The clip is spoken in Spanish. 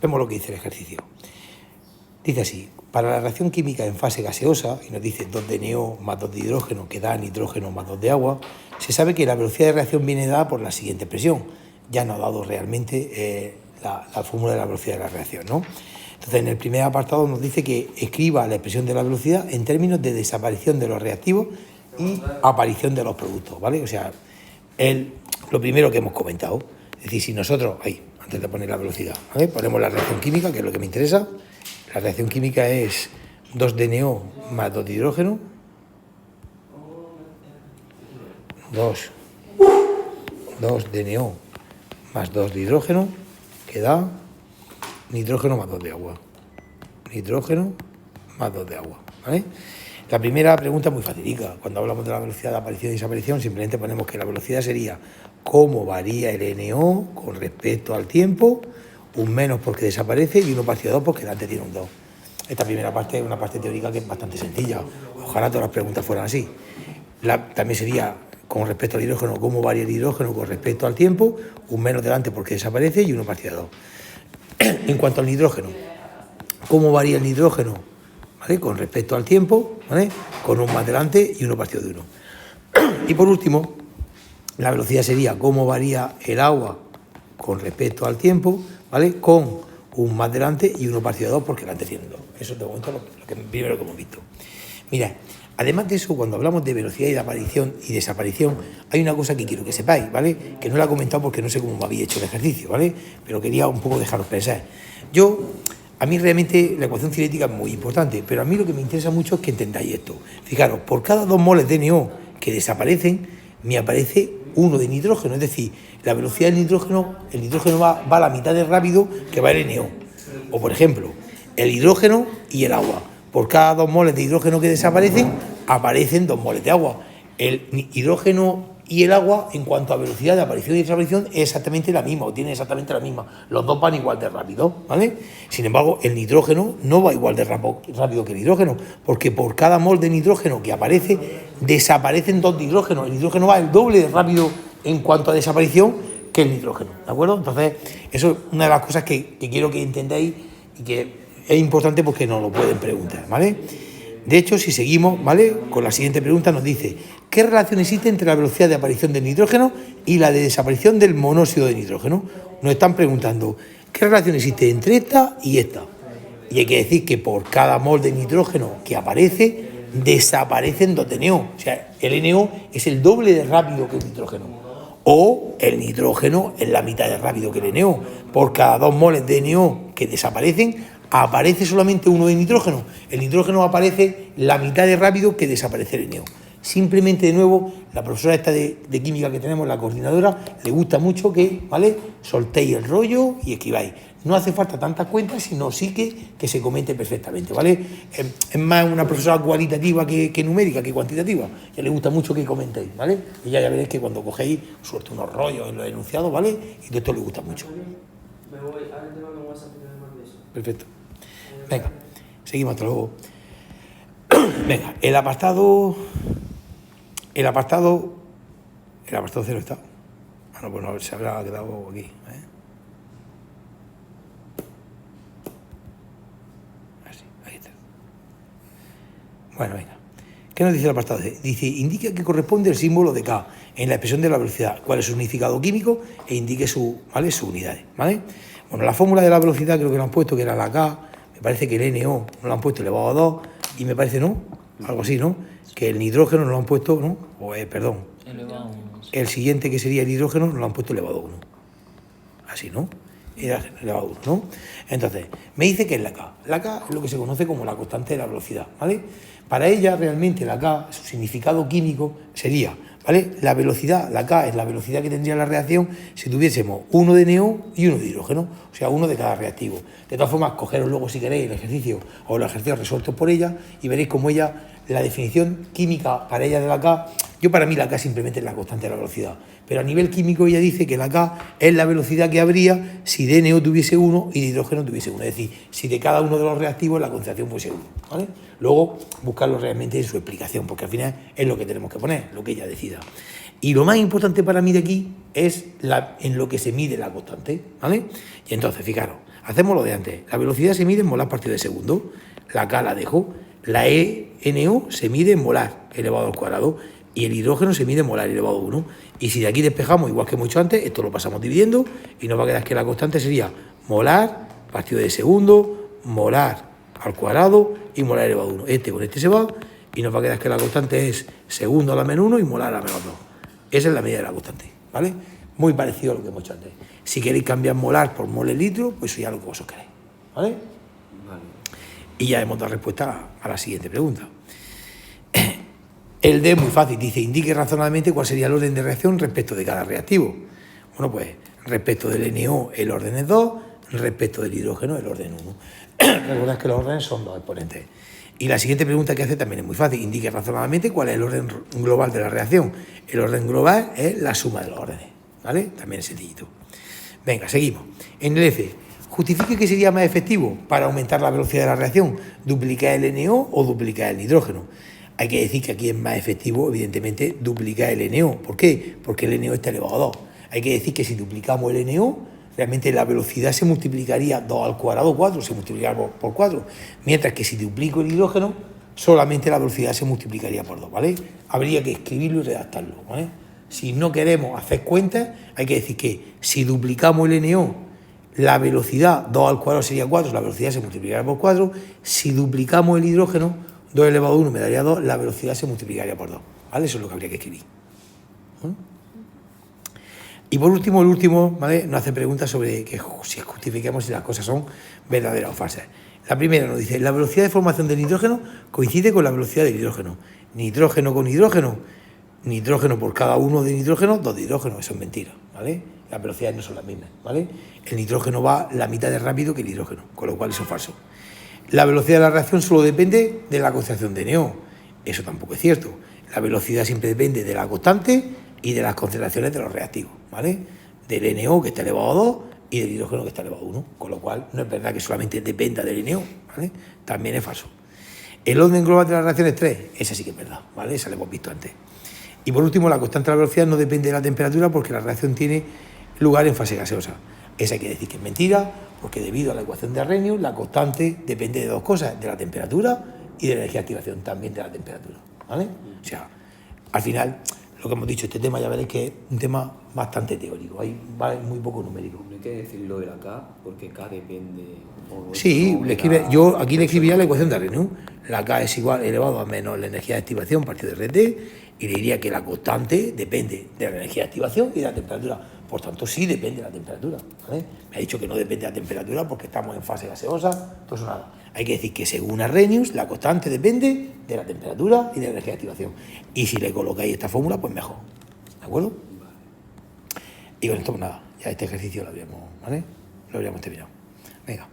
Vemos lo que dice el ejercicio. Dice así: para la reacción química en fase gaseosa, y nos dice 2 de NO más 2 de hidrógeno que da nitrógeno más 2 de agua, se sabe que la velocidad de reacción viene dada por la siguiente expresión. Ya nos ha dado realmente la fórmula de la velocidad de la reacción, ¿no? Entonces, en el primer apartado nos dice que escriba la expresión de la velocidad en términos de desaparición de los reactivos y aparición de los productos, ¿vale? O sea, lo primero que hemos comentado. Es decir, si nosotros, antes de poner la velocidad, ¿vale? Ponemos la reacción química, que es lo que me interesa. La reacción química es 2 de NO más 2 de hidrógeno. 2 de NO más 2 de hidrógeno, que da nitrógeno más 2 de agua. Nitrógeno más 2 de agua, ¿vale? La primera pregunta es muy facilita. Cuando hablamos de la velocidad de aparición y desaparición, simplemente ponemos que la velocidad sería cómo varía el NO con respecto al tiempo, un menos porque desaparece y 1 partido 2 porque delante tiene un 2. Esta primera parte es una parte teórica que es bastante sencilla. Ojalá todas las preguntas fueran así. También sería con respecto al hidrógeno, cómo varía el hidrógeno con respecto al tiempo, un menos delante porque desaparece y 1 partido 2. En cuanto al nitrógeno, cómo varía el nitrógeno, ¿vale? Con respecto al tiempo, ¿vale? Con un más delante y 1 partido de 1. Y por último, la velocidad sería cómo varía el agua con respecto al tiempo, ¿vale? Con un más delante y 1 partido de 2 porque delante tiene 2. Eso es de momento primero que hemos visto. Mira, además de eso, cuando hablamos de velocidad y de aparición y desaparición, hay una cosa que quiero que sepáis, ¿vale? Que no la he comentado porque no sé cómo me habéis hecho el ejercicio, ¿vale? Pero quería un poco dejaros pensar. A mí realmente la ecuación cinética es muy importante, pero a mí lo que me interesa mucho es que entendáis esto. Fijaros, por cada 2 moles de NO que desaparecen, me aparece 1 de nitrógeno, es decir, la velocidad del nitrógeno, el nitrógeno va a la mitad de rápido que va el NO. O por ejemplo, el hidrógeno y el agua. Por cada 2 moles de hidrógeno que desaparecen, aparecen 2 moles de agua. El hidrógeno y el agua, en cuanto a velocidad de aparición y desaparición, es exactamente la misma, o tiene exactamente la misma. Los dos van igual de rápido, ¿vale? Sin embargo, el nitrógeno no va igual de rápido que el hidrógeno, porque por cada mol de nitrógeno que aparece, desaparecen 2 de hidrógeno. El hidrógeno va el doble de rápido en cuanto a desaparición que el nitrógeno, ¿de acuerdo? Entonces, eso es una de las cosas que quiero que entendáis y que es importante porque nos lo pueden preguntar, ¿vale? De hecho, si seguimos, ¿vale? Con la siguiente pregunta nos dice: ¿qué relación existe entre la velocidad de aparición del nitrógeno y la de desaparición del monóxido de nitrógeno? Nos están preguntando, ¿qué relación existe entre esta y esta? Y hay que decir que por cada mol de nitrógeno que aparece, desaparecen 2 de NO. O sea, el NO es el doble de rápido que el nitrógeno. O el nitrógeno es la mitad de rápido que el NO. Por cada 2 moles de NO que desaparecen, aparece solamente 1 de nitrógeno. El nitrógeno aparece la mitad de rápido que desaparece el NO. Simplemente, de nuevo, la profesora esta de química que tenemos, la coordinadora, le gusta mucho que, ¿vale?, soltéis el rollo y escribáis. No hace falta tantas cuentas, sino sí que se comente perfectamente, ¿vale? Es más una profesora cualitativa que numérica, que cuantitativa. Ya le gusta mucho que comentéis, ¿vale? Y ya veréis que cuando cogéis, suelta unos rollos en los enunciados, ¿vale? Y de esto le gusta mucho. Me voy, ahora te mando un WhatsApp y te mando eso. Perfecto. Venga, seguimos, hasta luego. Venga, el apartado 0 está. Ah, no, pues no, se habrá quedado aquí, Así, ahí está. Bueno, venga. ¿Qué nos dice el apartado C? Dice, indica que corresponde el símbolo de K en la expresión de la velocidad, cuál es su significado químico e indique sus unidades, ¿vale? Bueno, la fórmula de la velocidad creo que lo han puesto, que era la K, me parece que el NO no lo han puesto elevado a 2, y me parece, ¿no? Algo así, ¿no? Que el nitrógeno no lo han puesto, ¿no? Perdón. Elevado a 1. El siguiente, que sería el hidrógeno, no lo han puesto elevado a 1. Así, ¿no? Elevado a 1, ¿no? Entonces, me dice que es la K. La K es lo que se conoce como la constante de la velocidad, ¿vale? Para ella, realmente, la K, su significado químico sería, ¿vale? La velocidad, la K es la velocidad que tendría la reacción si tuviésemos 1 de NO y 1 de hidrógeno, o sea, 1 de cada reactivo. De todas formas, cogeros luego, si queréis, el ejercicio o los ejercicios resueltos por ella y veréis cómo ella, la definición química para ella de la K, para mí la K simplemente es la constante de la velocidad, pero a nivel químico ella dice que la K es la velocidad que habría si de NO tuviese 1 y de hidrógeno tuviese 1, es decir, si de cada uno de los reactivos la concentración fuese 1, ¿vale? Luego, buscarlo realmente en su explicación, porque al final es lo que tenemos que poner, lo que ella decida. Y lo más importante para mí de aquí es en lo que se mide la constante, ¿vale? Y entonces, fijaros, hacemos lo de antes. La velocidad se mide en molar partido de segundo. La K la dejo. La ENO se mide en molar elevado al cuadrado. Y el hidrógeno se mide en molar elevado a 1. Y si de aquí despejamos, igual que hemos hecho antes, esto lo pasamos dividiendo y nos va a quedar que la constante sería molar partido de segundo, molar al cuadrado y molar elevado a 1. Este con este se va y nos va a quedar que la constante es segundo a la menos 1 y molar a la menos 2. Esa es la medida de la constante, ¿vale? Muy parecido a lo que hemos hecho antes. Si queréis cambiar molar por mole litro, pues eso ya es lo que vosotros queréis, ¿vale? Vale. Y ya hemos dado respuesta a la siguiente pregunta. El D es muy fácil, dice, indique razonablemente cuál sería el orden de reacción respecto de cada reactivo. Bueno, pues respecto del NO el orden es 2, respecto del hidrógeno el orden 1. Recordad que los órdenes son 2 exponentes. Y la siguiente pregunta que hace también es muy fácil, indique razonablemente cuál es el orden global de la reacción. El orden global es la suma de los órdenes, ¿vale? También es sencillito. Venga, seguimos. En el F, justifique que sería más efectivo para aumentar la velocidad de la reacción, duplicar el NO o duplicar el hidrógeno. Hay que decir que aquí es más efectivo, evidentemente, duplicar el NO. ¿Por qué? Porque el NO está elevado a 2. Hay que decir que si duplicamos el NO, realmente la velocidad se multiplicaría 2 al cuadrado, 4, se multiplicaría por 4. Mientras que si duplico el hidrógeno, solamente la velocidad se multiplicaría por 2, ¿vale? Habría que escribirlo y redactarlo, ¿vale? Si no queremos hacer cuentas, hay que decir que si duplicamos el NO, la velocidad 2 al cuadrado sería 4, la velocidad se multiplicaría por 4. Si duplicamos el hidrógeno, 2 elevado a 1 me daría 2, la velocidad se multiplicaría por 2, ¿vale? Eso es lo que habría que escribir. Y por último, el último, ¿vale? Nos hace preguntas sobre que si justifiquemos si las cosas son verdaderas o falsas. La primera nos dice, la velocidad de formación del nitrógeno coincide con la velocidad del hidrógeno. Nitrógeno con hidrógeno, nitrógeno por cada uno de nitrógeno, 2 de hidrógeno, eso es mentira, ¿vale? Las velocidades no son las mismas, ¿vale? El nitrógeno va la mitad de rápido que el hidrógeno, con lo cual eso es falso. La velocidad de la reacción solo depende de la concentración de NO. Eso tampoco es cierto. La velocidad siempre depende de la constante y de las concentraciones de los reactivos, ¿vale? Del NO, que está elevado a 2, y del hidrógeno, que está elevado a 1. Con lo cual, no es verdad que solamente dependa del NO, ¿vale? También es falso. El orden global de la reacción es 3. Esa sí que es verdad, ¿vale? Esa la hemos visto antes. Y por último, la constante de la velocidad no depende de la temperatura porque la reacción tiene lugar en fase gaseosa. Esa hay que decir que es mentira, porque debido a la ecuación de Arrhenius, la constante depende de dos cosas, de la temperatura y de la energía de activación, también de la temperatura, ¿vale? O sea, al final, lo que hemos dicho, este tema ya veréis que es un tema bastante teórico, hay muy poco numérico. No hay que decir lo de la K, porque K depende... Sí, yo aquí le escribiría la ecuación de Arrhenius. La K es igual elevado a menos la energía de activación partido de RT, y le diría que la constante depende de la energía de activación y de la temperatura. Por tanto, sí depende de la temperatura, ¿vale? Me ha dicho que no depende de la temperatura porque estamos en fase gaseosa, entonces nada. Hay que decir que según Arrhenius, la constante depende de la temperatura y de la energía de activación. Y si le colocáis esta fórmula, pues mejor. ¿De acuerdo? Y con esto, pues nada, ya este ejercicio lo habríamos, ¿vale? Lo habríamos terminado. Venga.